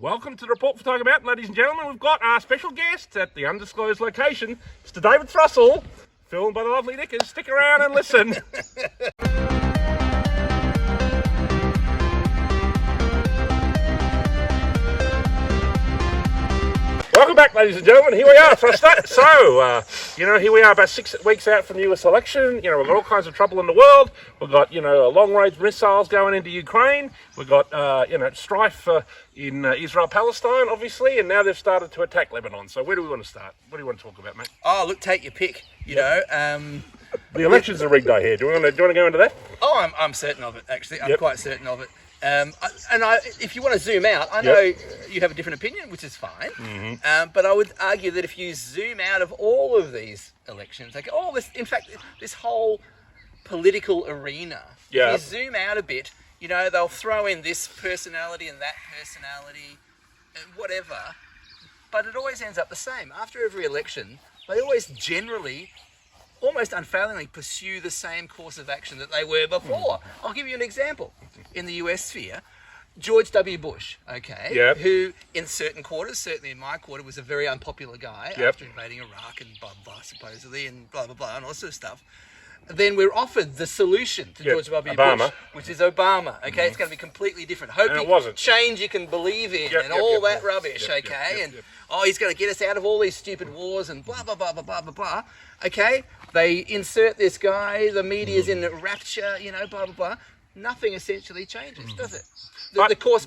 Welcome to the Report for Tiger Mountain, ladies and gentlemen. We've got our special guest at the undisclosed location, Mr. David Thrussell, filmed by the lovely Nickers. Stick around and listen. Welcome back, ladies and gentlemen. Here we are, Thruster. So, here we are about 6 weeks out from the US election. We've got all kinds of trouble in the world. We've got, long-range missiles going into Ukraine. We've got, strife in Israel-Palestine, obviously, and now they've started to attack Lebanon. So where do we want to start? What do you want to talk about, mate? Oh, look, take your pick, The election's a rigged day here. Do you want to go into that? Oh, I'm certain of it, actually. I'm quite certain of it. If you want to zoom out, I know you have a different opinion, which is fine. Mm-hmm. But I would argue that if you zoom out of all of these elections, this whole political arena, if you zoom out a bit, they'll throw in this personality and that personality and whatever, but it always ends up the same. After every election, they always generally, almost unfailingly, pursue the same course of action that they were before. I'll give you an example. In the US sphere, George W. Bush, who in certain quarters, certainly in my quarter, was a very unpopular guy after invading Iraq and blah, blah, supposedly, and blah, blah, blah, and all sorts of stuff. Then we're offered the solution to George W. Bush, which is Obama. Okay, it's going to be completely different. Change you can believe in, and all that rubbish. He's going to get us out of all these stupid wars and blah blah blah blah blah blah blah. Okay, they insert this guy. The media's in rapture. Blah blah blah. Nothing essentially changes, does it? The course.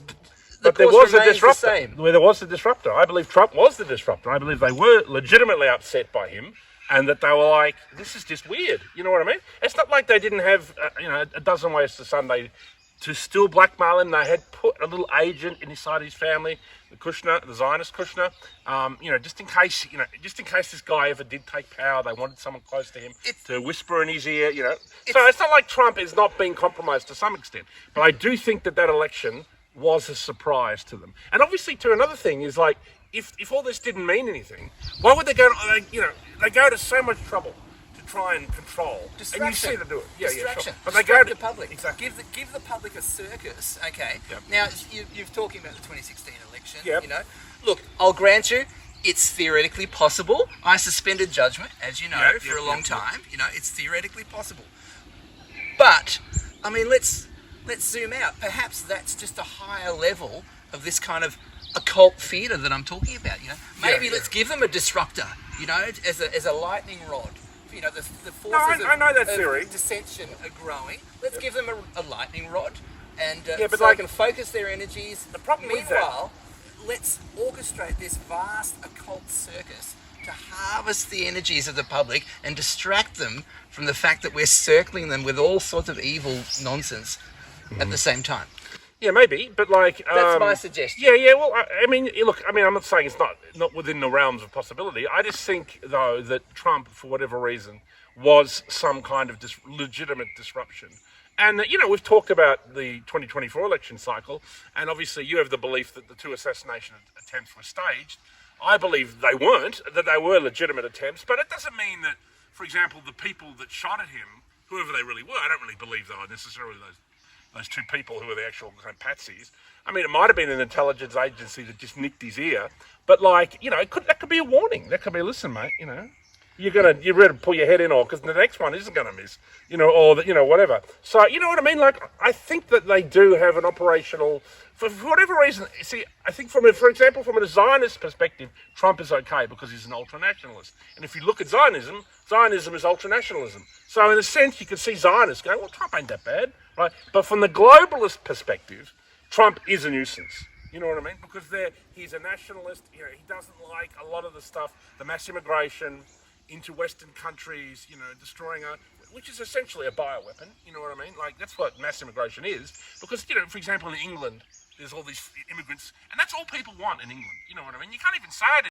But there was a disruptor. There was a disruptor. I believe Trump was the disruptor. I believe they were legitimately upset by him. And that they were like, this is just weird. You know what I mean? It's not like they didn't have, a dozen ways to Sunday to still blackmail him. They had put a little agent inside his family, the Zionist Kushner, just in case this guy ever did take power, they wanted someone close to him to whisper in his ear, So it's not like Trump is not being compromised to some extent. But I do think that election was a surprise to them. And obviously, too, another thing is like, if all this didn't mean anything, why would they go? They go to so much trouble to try and control. Distraction. And you see them do it. Distraction. But they go to the public. Exactly. Give the public a circus. Okay. Yep. Now you're talking about the 2016 election. Yep. Look, I'll grant you, it's theoretically possible. I suspended judgment, as you know, for a long time. It's theoretically possible. But I mean, let's zoom out. Perhaps that's just a higher level of this kind of occult theatre that I'm talking about. Maybe let's give them a disruptor. As a lightning rod. The forces I know that theory. Of dissension are growing. Let's give them a lightning rod, and but they can focus their energies. The problem Meanwhile, let's orchestrate this vast occult circus to harvest the energies of the public and distract them from the fact that we're circling them with all sorts of evil nonsense at the same time. Yeah, maybe, but that's my suggestion. Yeah. Well, I'm not saying it's not within the realms of possibility. I just think, though, that Trump, for whatever reason, was some kind of legitimate disruption. And we've talked about the 2024 election cycle, and obviously you have the belief that the two assassination attempts were staged. I believe they weren't; that they were legitimate attempts. But it doesn't mean that, for example, the people that shot at him, whoever they really were, I don't really believe they were necessarily those two people who were the actual kind of patsies. I mean, it might have been an intelligence agency that just nicked his ear, but that could be a warning. That could be, listen, mate, you better pull your head in, or because the next one isn't going to miss, whatever. So you know what I mean? I think that they do have an operational, for whatever reason. See, I think for example, from a Zionist perspective, Trump is okay because he's an ultranationalist. And if you look at Zionism is ultranationalism. So in a sense, you could see Zionists going, well, Trump ain't that bad, right? But from the globalist perspective, Trump is a nuisance. You know what I mean? Because he's a nationalist. He doesn't like a lot of the stuff, the mass immigration into Western countries, destroying which is essentially a bioweapon. You know what I mean? That's what mass immigration is. Because, for example, in England, there's all these immigrants, and that's all people want in England. You know what I mean? You can't even say it